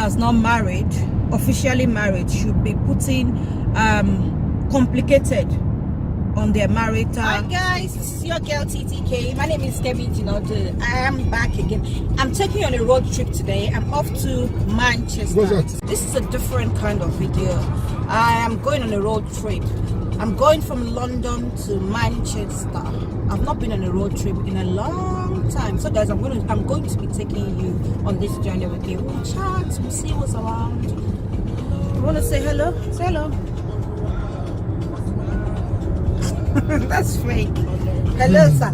that's not married, officially married, should be putting complicated on their marital. Hi guys, this is your girl TTK. My name is TtkJinadu. I am back again. I'm taking you on a road trip today. I'm off to Manchester. What's that? This is a different kind of video. I am going on a road trip. I'm going from London to Manchester. I've not been on a road trip in a long time. So guys, I'm going to be taking you on this journey with you. We'll chat, we'll see what's around. You want to say hello? Say hello. That's fake. Hello, sir.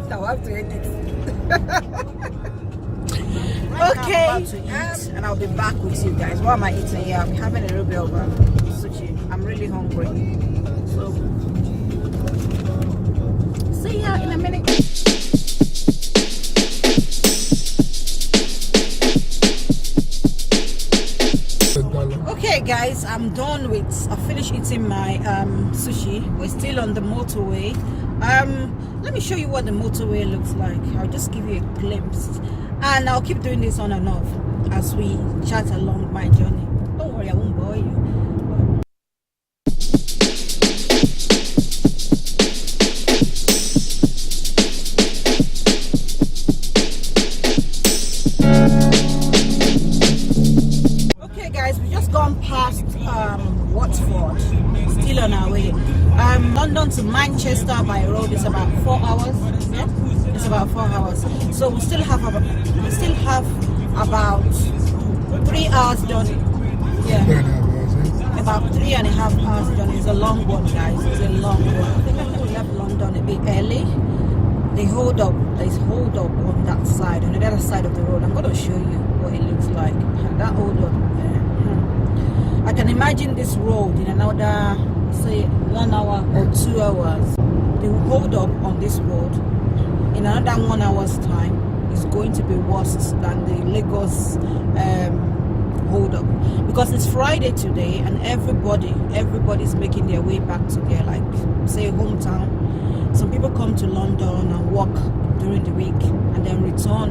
Now I have to edit. Okay. I'm about to eat, and I'll be back with you guys. What am I eating here? I'm having a little bit of sushi. I'm really hungry. So, see ya in a minute. Okay guys, I'm done with, I finished eating my sushi. We're still on the motorway. Let me show you what the motorway looks like. I'll just give you a glimpse, and I'll keep doing this on and off as we chat along my journey. Don't worry, I won't bore you. Past Watford, still on our way. London to Manchester by road is about 4 hours. Yeah, it's about 4 hours. So we still have about 3 hours journey. Yeah, about 3.5 hours journey. It's a long one, guys. It's a long one. I think we left London a bit early. There's hold up on that side, on the other side of the road. I'm going to show you what it looks like. And that hold up there. I can imagine this road in another, say, 1 hour or 2 hours. The hold up on this road in another 1 hour's time is going to be worse than the Lagos hold up, because it's Friday today and everybody's making their way back to their, like, say, hometown. Some people come to London and work during the week and then return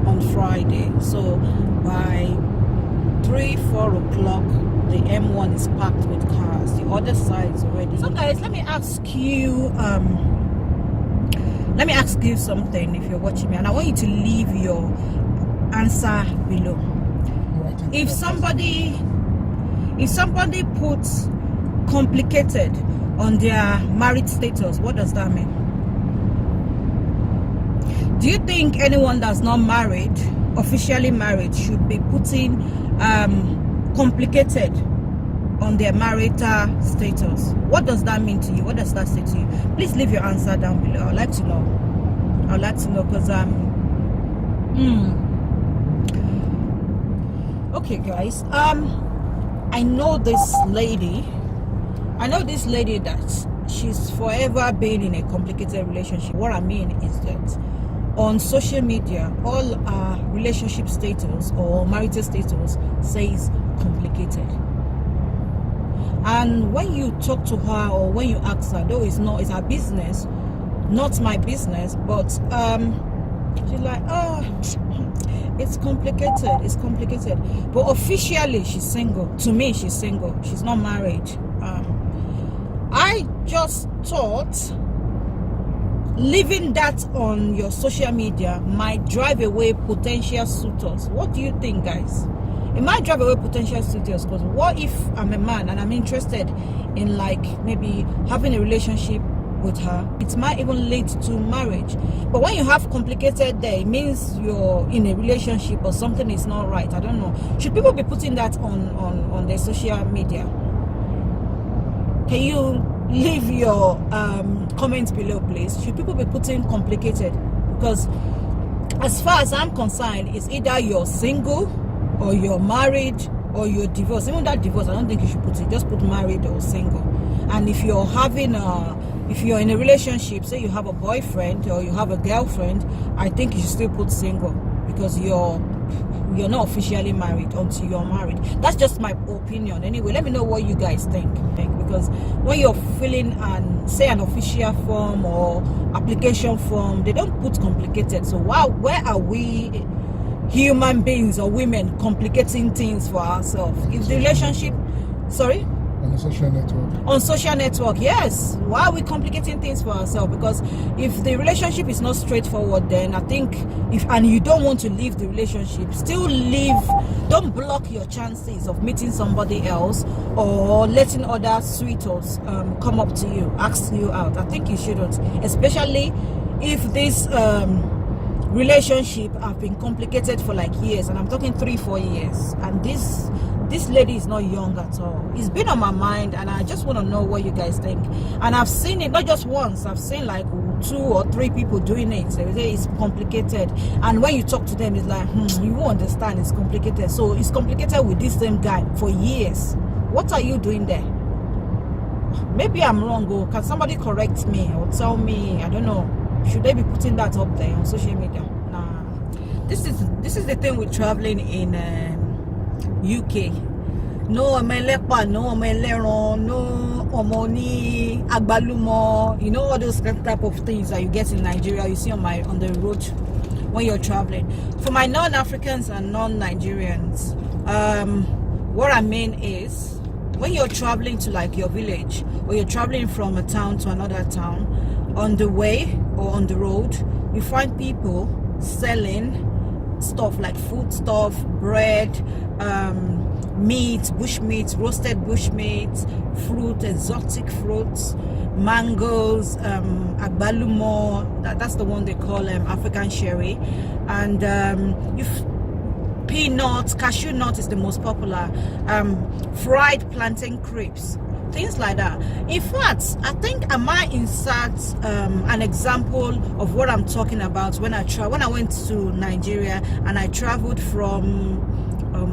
on Friday. So by 3-4 o'clock the M1 is packed with cars. The other side is already. So guys, let me ask you something if you're watching me, and I want you to leave your answer below. If somebody puts complicated on their married status, what does that mean? Do you think anyone that's not married, officially married, should be putting complicated on their marital status? What does that mean to you? What does that say to you? Please leave your answer down below. I'd like to know. Because okay guys, I know this lady that she's forever been in a complicated relationship. What I mean is that on social media, all our relationship status or marital status says complicated. And when you talk to her or when you ask her, though it's her business, not my business, but she's like, oh, it's complicated. But officially, she's single. To me, she's single. She's not married. I just thought leaving that on your social media might drive away potential suitors. What do you think, guys? It might drive away potential suitors, because what if I'm a man and I'm interested in, like, maybe having a relationship with her? It might even lead to marriage. But when you have complicated there, it means you're in a relationship or something is not right. I don't know. Should people be putting that on their social media? Can you leave your comments below, please? Should people be putting complicated? Because as far as I'm concerned, it's either you're single or you're married or you're divorced. Even that divorce, I don't think you should put it. Just put married or single. And if you're if you're in a relationship, say you have a boyfriend or you have a girlfriend, I think you should still put single, because you're not officially married until you're married. That's just my opinion. Anyway, let me know what you guys think, because when you're filling say an official form or application form, they don't put complicated. So where are we human beings or women complicating things for ourselves. If the relationship, sorry? On a social network. On social network, yes. Why are we complicating things for ourselves? Because if the relationship is not straightforward, then I think and you don't want to leave the relationship, still leave. Don't block your chances of meeting somebody else or letting other suitors come up to you, ask you out. I think you shouldn't, especially if this relationship have been complicated for like years, and I'm talking 3-4 years, and this lady is not young at all. It's been on my mind, and I just want to know what you guys think. And I've seen it not just once, I've seen like 2 or 3 people doing it. They say it's complicated, and when you talk to them, it's like you won't understand, it's complicated. So it's complicated with this same guy for years. What are you doing there? Maybe I'm wrong, or can somebody correct me or tell me? I don't know. Should they be putting that up there on social media? Nah. This is the thing with traveling in UK. No omelepa, no omeleron, no omoni, agbalumo. You know all those type of things that you get in Nigeria. You see on the road when you're traveling. For my non-Africans and non-Nigerians, what I mean is, when you're traveling to like your village, or you're traveling from a town to another town, on the way or on the road, you find people selling stuff like food stuff, bread, meat, bush meat, roasted bush meat, fruit, exotic fruits, mangoes, agbalumo, that's the one they call African sherry, and peanuts, cashew nut is the most popular, fried plantain crepes, things like that. In fact, I think I might insert an example of what I'm talking about when I went to Nigeria and I traveled from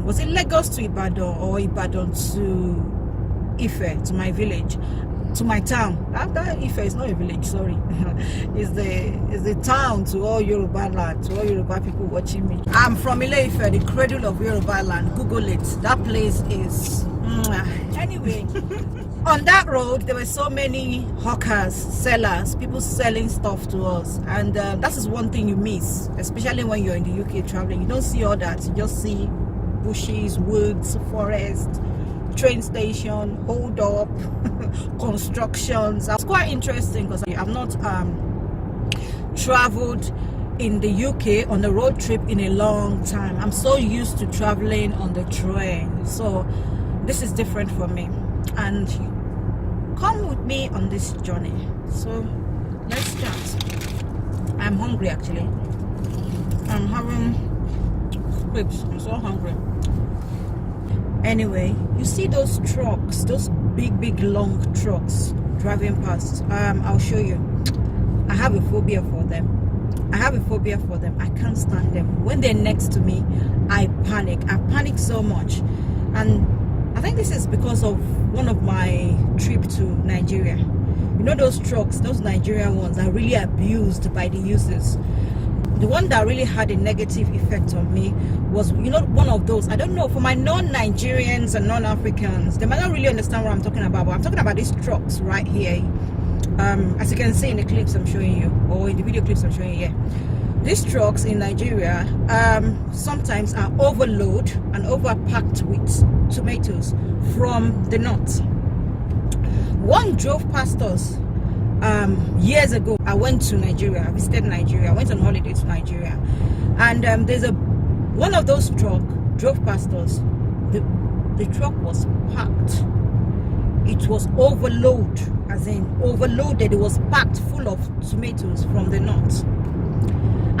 was it Lagos to Ibadan or Ibadan to Ife, to my village, to my town. That Ife is not a village, sorry. It's the town to all Yoruba land, to all Yoruba people watching me. I'm from Ile-Ife, the cradle of Yoruba land. Google it. That place is anyway. On that road, there were so many hawkers, sellers, people selling stuff to us, and that is one thing you miss, especially when you're in the UK traveling. You don't see all that. You just see bushes, woods, forest, train station, hold up, constructions. It's quite interesting because I've not traveled in the UK on a road trip in a long time. I'm so used to traveling on the train, so this is different for me. And come with me on this journey. So let's start. I'm hungry actually. I'm having crepes. I'm so hungry. Anyway, you see those trucks, those big long trucks driving past. I'll show you. I have a phobia for them. I can't stand them. When they're next to me, I panic so much. And I think this is because of one of my trip to Nigeria. You know those trucks, those Nigerian ones are really abused by the users. The one that really had a negative effect on me was, you know, one of those. I don't know, for my non-Nigerians and non-Africans, they might not really understand what I'm talking about, but I'm talking about these trucks right here. As you can see in the clips I'm showing you, or in the video clips I'm showing you here. These trucks in Nigeria sometimes are overloaded and overpacked with tomatoes from the north. One drove past us years ago. I went to Nigeria, I visited Nigeria, I went on holiday to Nigeria, and there's one of those truck drove past us. The truck was packed. It was overloaded, as in overloaded. It was packed full of tomatoes from the north.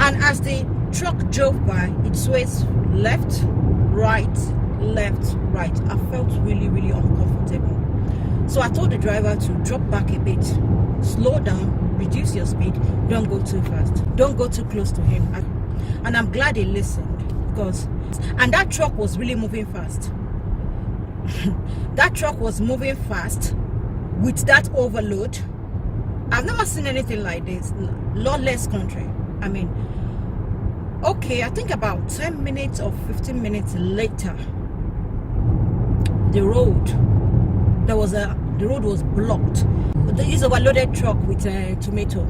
And as the truck drove by, it sways left, right. I felt really uncomfortable. So I told the driver to drop back a bit, slow down, reduce your speed, don't go too fast, don't go too close to him. And I'm glad he listened, because, and that truck was really moving fast. That truck was moving fast with that overload. I've never seen anything like this. Lawless country. I mean, okay, I think about 10 minutes or 15 minutes later, the road was blocked. This overloaded truck with a tomato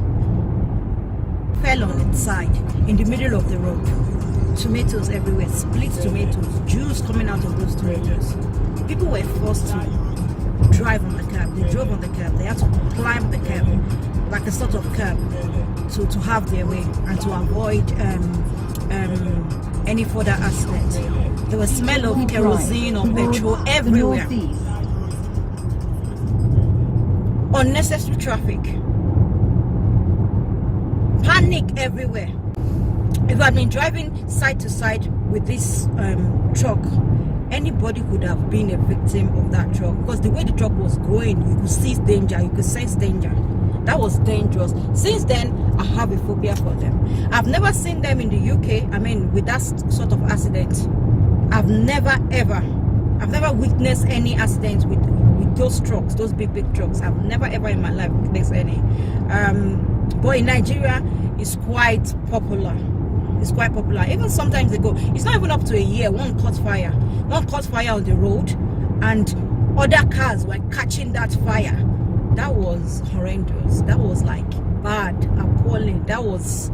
fell on its side in the middle of the road. tomatoes everywhere, split tomatoes, juice coming out of those tomatoes. People were forced to drive on the curb. They drove on the curb. They had to climb the curb, like a sort of curb, to have their way and to avoid any further accident. There was smell of kerosene or petrol everywhere. Unnecessary traffic. Panic everywhere. If I had been driving side to side with this truck, anybody could have been a victim of that truck, because the way the truck was going, you could see danger, you could sense danger. That was dangerous. Since then, I have a phobia for them. I've never seen them in the UK, I mean, with that sort of accident. I've never witnessed any accidents with those trucks, those big trucks. I've never ever in my life witnessed any. But in Nigeria, it's quite popular. It's quite popular. Even sometimes they go, it's not even up to a year, one caught fire on the road, and other cars were catching that fire. That was horrendous. That was like bad, appalling. That was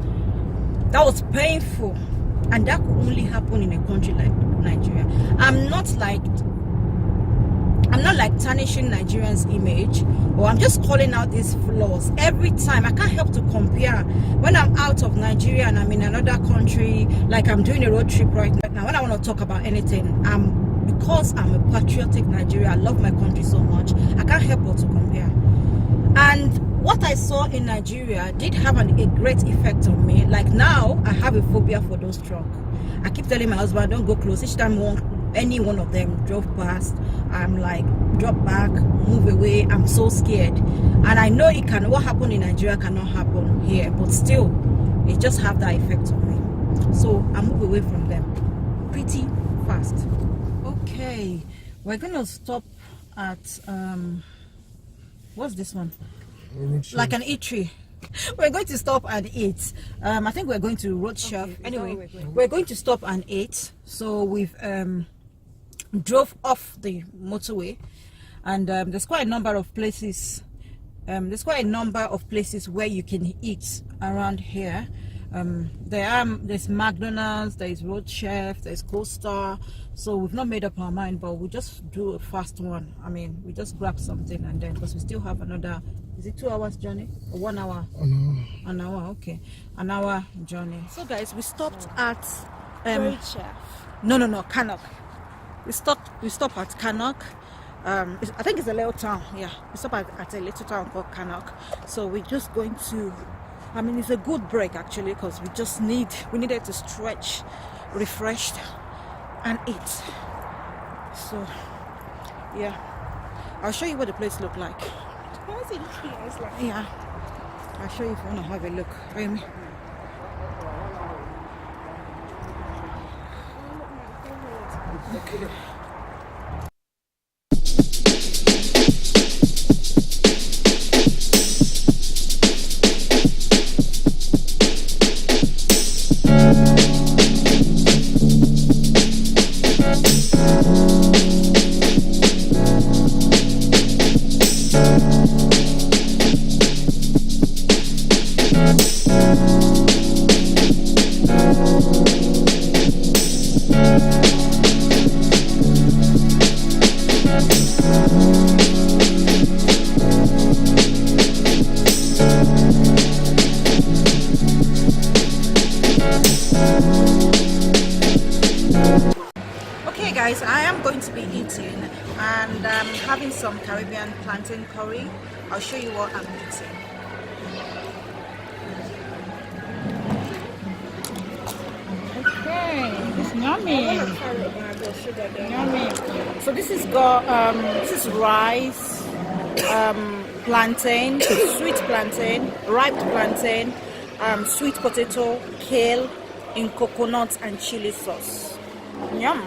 painful, and that could only happen in a country like Nigeria. I'm not like tarnishing Nigerians' image, or I'm just calling out these flaws. Every time, I can't help to compare when I'm out of Nigeria and I'm in another country, like I'm doing a road trip right now. When I want to talk about anything, because I'm a patriotic Nigerian, I love my country so much, I can't help but to compare. And what I saw in Nigeria did have a great effect on me. Like now, I have a phobia for those trucks. I keep telling my husband, don't go close. Each time any one of them drove past, I'm like, drop back, move away. I'm so scared. And I know what happened in Nigeria cannot happen here, but still, it just have that effect on me. So I move away from them pretty fast. Okay, we're gonna stop at what's this one? Like an eatery. We're going to stop and eat. I think we're going to road chef. Anyway, we're going to stop and eat. So we've drove off the motorway, and there's quite a number of places. Where you can eat around here. There's McDonald's, there's Road Chef, there's Costa. So we've not made up our mind, but we'll just do a fast one. I mean, we just grab something, and then, because we still have another, is it 2 hours journey or 1 hour? An hour, okay. An hour journey. So guys, we stopped at Road Chef. No, Cannock. We stopped at Cannock. I think it's a little town. Yeah, we stopped at a little town called Cannock. So we're just going to, I mean, it's a good break actually, because we needed to stretch, refreshed, and eat. So yeah, I'll show you what the place look like. Yeah, I'll show you if you want to have a look. Remy. Okay. Okay guys, I am going to be eating, and having some Caribbean plantain curry. I'll show you what I'm eating. Okay, it's yummy. Yummy. So this is rice, plantain, sweet plantain, ripe plantain, sweet potato, kale in coconut and chili sauce. Yum.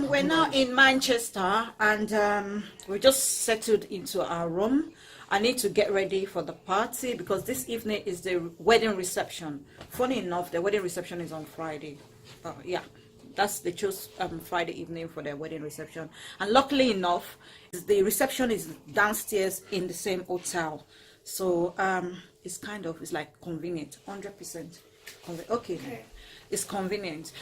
we're now in Manchester, and we just settled into our room. I need to get ready for the party because this evening is the wedding reception. Funny enough, the wedding reception is on Friday. Yeah, they chose Friday evening for their wedding reception. And luckily enough, the reception is downstairs in the same hotel. So it's like convenient, 100%. Okay, it's convenient.